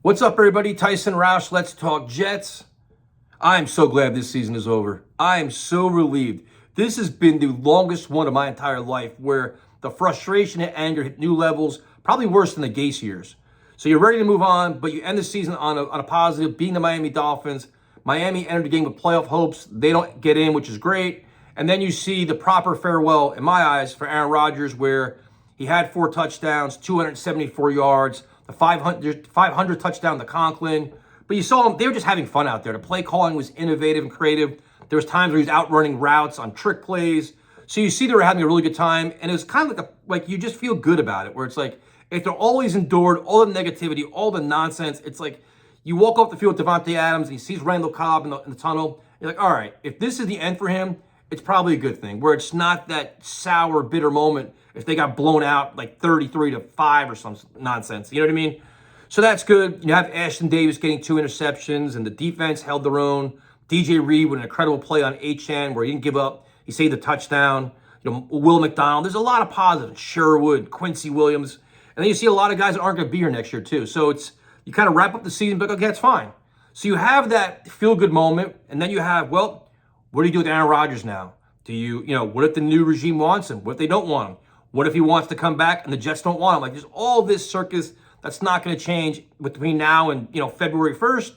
What's up, everybody? Tyson Roush, Let's Talk Jets. I'm so glad this season is over. I am so relieved. This has been the longest one of my entire life where the frustration and anger hit new levels, probably worse than the Gase years. So you're ready to move on, but you end the season on a positive, beating the Miami Dolphins. Miami entered the game with playoff hopes. They don't get in, which is great. And then you see the proper farewell, in my eyes, for Aaron Rodgers, where he had 4 touchdowns, 274 yards, the 500 touchdown to Conklin. But you saw them, they were just having fun out there. The play calling was innovative and creative. There was times where he was outrunning routes on trick plays. So you see they were having a really good time. And it was kind of like you just feel good about it, where it's like, if they're always endured all the negativity, all the nonsense, it's like you walk off the field with Devontae Adams and he sees Randall Cobb in the tunnel. You're like, all right, if this is the end for him, it's probably a good thing, where it's not that sour, bitter moment if they got blown out like 33-5 or some nonsense. You know what I mean? So that's good. You have Ashton Davis getting 2 interceptions, and the defense held their own. DJ Reed with an incredible play on HN where he didn't give up. He saved the touchdown. Will McDonald. There's a lot of positives. Sherwood, Quincy Williams. And then you see a lot of guys that aren't going to be here next year too. So you kind of wrap up the season, but okay, that's fine. So you have that feel-good moment, and then you have, well, what do you do with Aaron Rodgers now? What if the new regime wants him? What if they don't want him? What if he wants to come back and the Jets don't want him? Like, there's all this circus that's not going to change between now and, February 1st.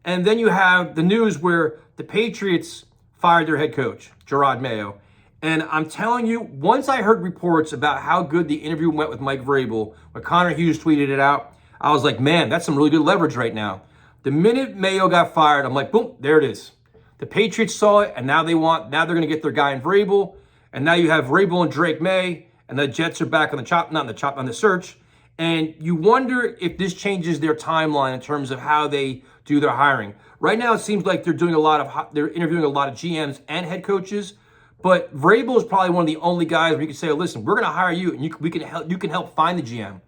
And then you have the news where the Patriots fired their head coach, Gerard Mayo. And I'm telling you, once I heard reports about how good the interview went with Mike Vrabel, when Connor Hughes tweeted it out, I was like, man, that's some really good leverage right now. The minute Mayo got fired, I'm like, boom, there it is. The Patriots saw it, and now they're going to get their guy in Vrabel. And now you have Vrabel and Drake May, and the Jets are back on the search. And you wonder if this changes their timeline in terms of how they do their hiring. Right now, it seems like they're interviewing a lot of GMs and head coaches. But Vrabel is probably one of the only guys where you can say, listen, we're going to hire you, and you can help find the GM.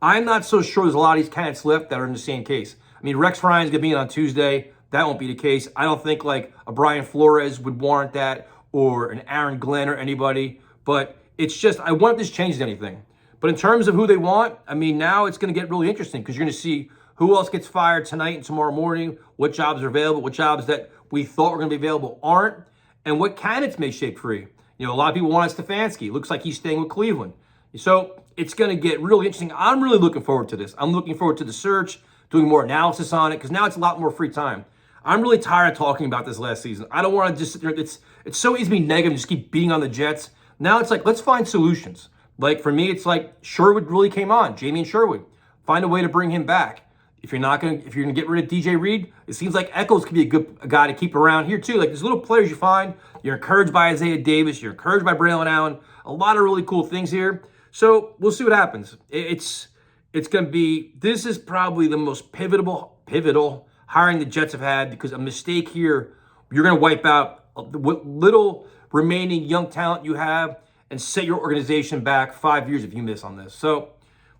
I'm not so sure there's a lot of these candidates left that are in the same case. I mean, Rex Ryan's going to be in on Tuesday. That won't be the case. I don't think like a Brian Flores would warrant that, or an Aaron Glenn or anybody. But it's just, I wonder if this changes anything. But in terms of who they want, I mean, now it's going to get really interesting because you're going to see who else gets fired tonight and tomorrow morning, what jobs are available, what jobs that we thought were going to be available aren't, and what candidates may shake free. A lot of people want Stefanski. Looks like he's staying with Cleveland. So it's going to get really interesting. I'm really looking forward to this. I'm looking forward to the search, doing more analysis on it, because now it's a lot more free time. I'm really tired of talking about this last season. I don't want to just sit there. It's so easy to be negative and just keep beating on the Jets. Now it's like, let's find solutions. Like for me, it's like Sherwood really came on, Jamie Sherwood. Find a way to bring him back. If you're going to get rid of DJ Reed, it seems like Echols could be a guy to keep around here too. Like there's little players you find. You're encouraged by Isaiah Davis. You're encouraged by Braylon Allen. A lot of really cool things here. So we'll see what happens. It's going to be, this is probably the most pivotal hiring the Jets have had, because a mistake here, you're going to wipe out what little remaining young talent you have and set your organization back 5 years if you miss on this. So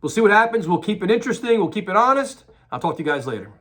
we'll see what happens. We'll keep it interesting. We'll keep it honest. I'll talk to you guys later.